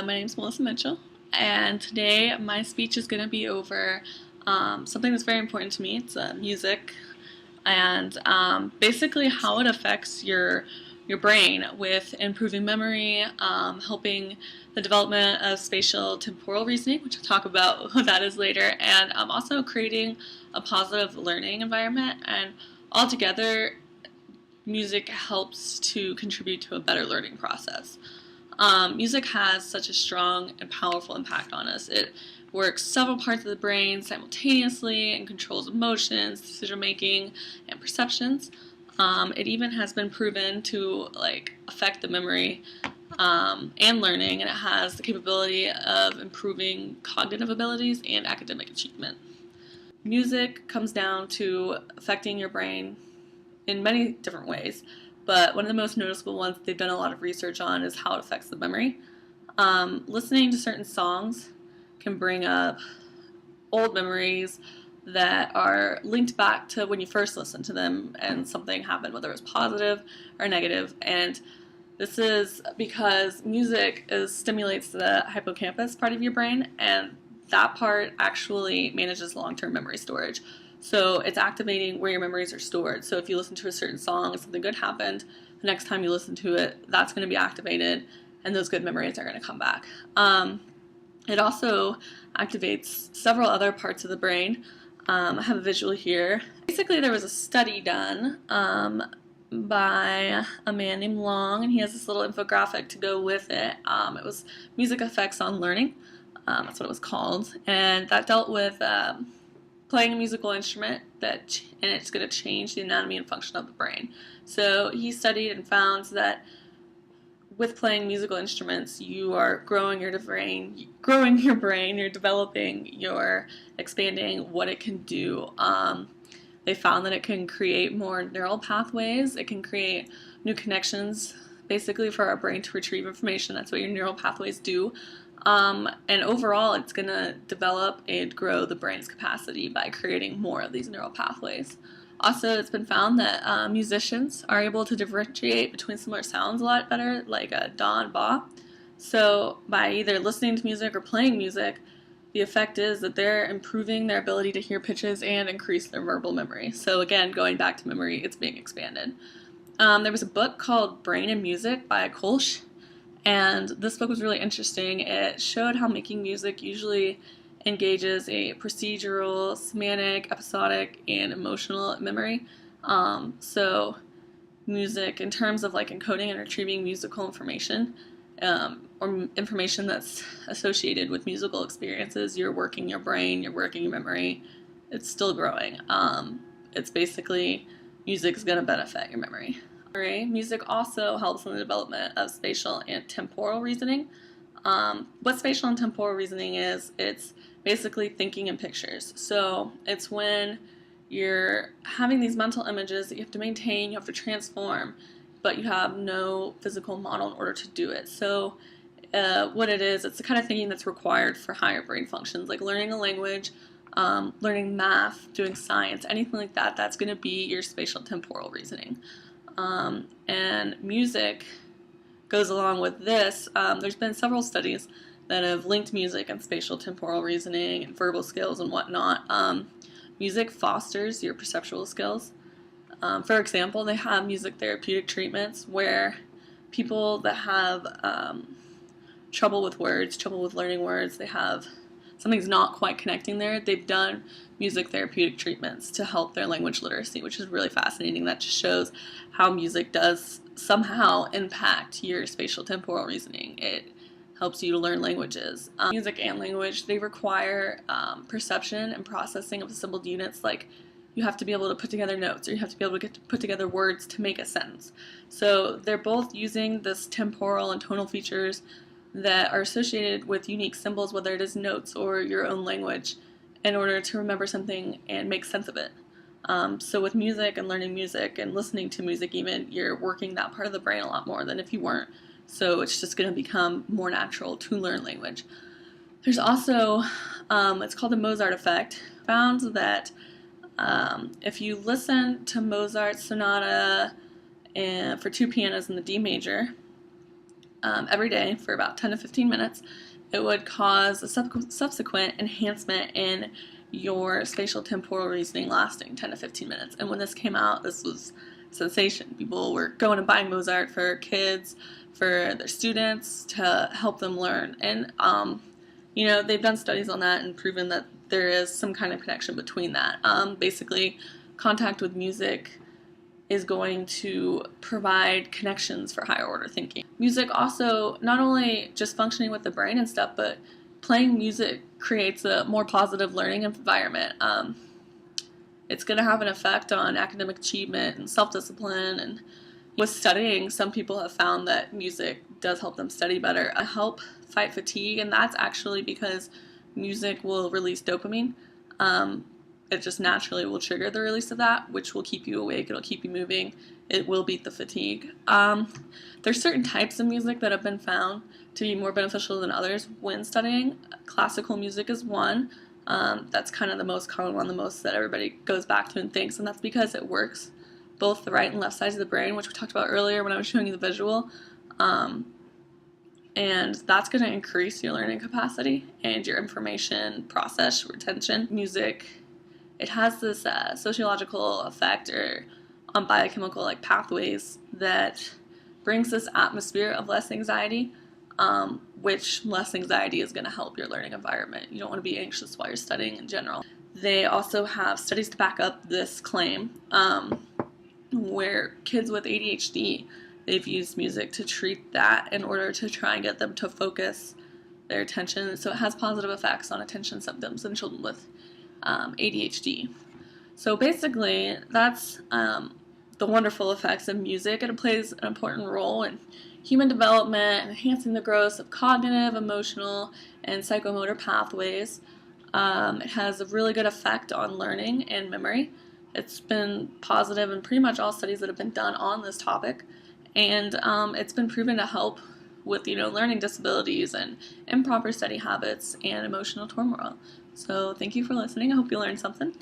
My name is Mel Mitchell, and today my speech is going to be over something that's very important to me. It's music, and basically how it affects your brain with improving memory, helping the development of spatial temporal reasoning, which I'll talk about what that is later, and also creating a positive learning environment. And altogether, music helps to contribute to a better learning process. Music has such a strong and powerful impact on us. It works several parts of the brain simultaneously and controls emotions, decision making, and perceptions. It even has been proven to affect the memory and learning, and it has the capability of improving cognitive abilities and academic achievement. Music comes down to affecting your brain in many different ways, but one of the most noticeable ones they've done a lot of research on is how it affects the memory. Listening to certain songs can bring up old memories that are linked back to when you first listened to them and something happened, whether it was positive or negative. And this is because music stimulates the hippocampus part of your brain, and that part actually manages long-term memory storage. So it's activating where your memories are stored. So if you listen to a certain song and something good happened, the next time you listen to it, that's going to be activated, and those good memories are going to come back. It also activates several other parts of the brain. I have a visual here. Basically, there was a study done by a man named Long, and he has this little infographic to go with it. It was music effects on learning. That's what it was called, and that dealt with playing a musical instrument and it's going to change the anatomy and function of the brain. So he studied and found that with playing musical instruments, you are growing your brain, you're developing, you're expanding what it can do. They found that it can create more neural pathways. It can create new connections, basically, for our brain to retrieve information. That's what your neural pathways do. And overall, it's going to develop and grow the brain's capacity by creating more of these neural pathways. Also, it's been found that musicians are able to differentiate between similar sounds a lot better, like da and ba. So by either listening to music or playing music, the effect is that they're improving their ability to hear pitches and increase their verbal memory. So again, going back to memory, it's being expanded. There was a book called Brain and Music by Kolsch, and this book was really interesting. It showed how making music usually engages a procedural, semantic, episodic, and emotional memory. So music, in terms of encoding and retrieving musical information, or information that's associated with musical experiences, you're working your brain, you're working your memory. It's still growing. It's basically, music's going to benefit your memory. Music also helps in the development of spatial and temporal reasoning. What spatial and temporal reasoning is, it's basically thinking in pictures. So it's when you're having these mental images that you have to maintain, you have to transform, but you have no physical model in order to do it. So what it is, it's the kind of thinking that's required for higher brain functions, like learning a language, learning math, doing science, anything like that. That's going to be your spatial temporal reasoning. And music goes along with this. There's been several studies that have linked music and spatial temporal reasoning and verbal skills and whatnot. Music fosters your perceptual skills. For example, they have music therapeutic treatments where people that have trouble with words, trouble with learning words, something's not quite connecting there, they've done music therapeutic treatments to help their language literacy, which is really fascinating. That just shows how music does somehow impact your spatial temporal reasoning. It helps you to learn languages. Music and language, they require perception and processing of assembled units. Like, you have to be able to put together notes, or you have to be able to put together words to make a sentence. So they're both using this temporal and tonal features that are associated with unique symbols, whether it is notes or your own language, in order to remember something and make sense of it. So with music and learning music and listening to music even, you're working that part of the brain a lot more than if you weren't. So it's just going to become more natural to learn language. There's also, it's called the Mozart effect. Found that if you listen to Mozart's sonata for two pianos in the D major, every day for about 10 to 15 minutes, it would cause a subsequent enhancement in your spatial temporal reasoning lasting 10 to 15 minutes. And when this came out, this was a sensation. People were going and buying Mozart for kids, for their students, to help them learn. And, they've done studies on that and proven that there is some kind of connection between that. Basically, contact with music is going to provide connections for higher order thinking. Music also, not only just functioning with the brain and stuff, but playing music creates a more positive learning environment. It's going to have an effect on academic achievement and self-discipline. And with studying, some people have found that music does help them study better, help fight fatigue, and that's actually because music will release dopamine. It just naturally will trigger the release of that, which will keep you awake, it'll keep you moving, it will beat the fatigue. There's certain types of music that have been found to be more beneficial than others when studying. Classical music is one. That's kind of the most common one, the most that everybody goes back to and thinks, and that's because it works both the right and left sides of the brain, which we talked about earlier when I was showing you the visual. And that's going to increase your learning capacity and your information process retention. Music, it has this sociological effect or on biochemical pathways that brings this atmosphere of less anxiety, which less anxiety is going to help your learning environment. You don't want to be anxious while you're studying in general. They also have studies to back up this claim, where kids with ADHD, they've used music to treat that in order to try and get them to focus their attention. So it has positive effects on attention symptoms in children with ADHD. So basically, that's the wonderful effects of music. It plays an important role in human development, enhancing the growth of cognitive, emotional, and psychomotor pathways. It has a really good effect on learning and memory. It's been positive in pretty much all studies that have been done on this topic, and it's been proven to help with learning disabilities and improper study habits and emotional turmoil. So thank you for listening. I hope you learned something.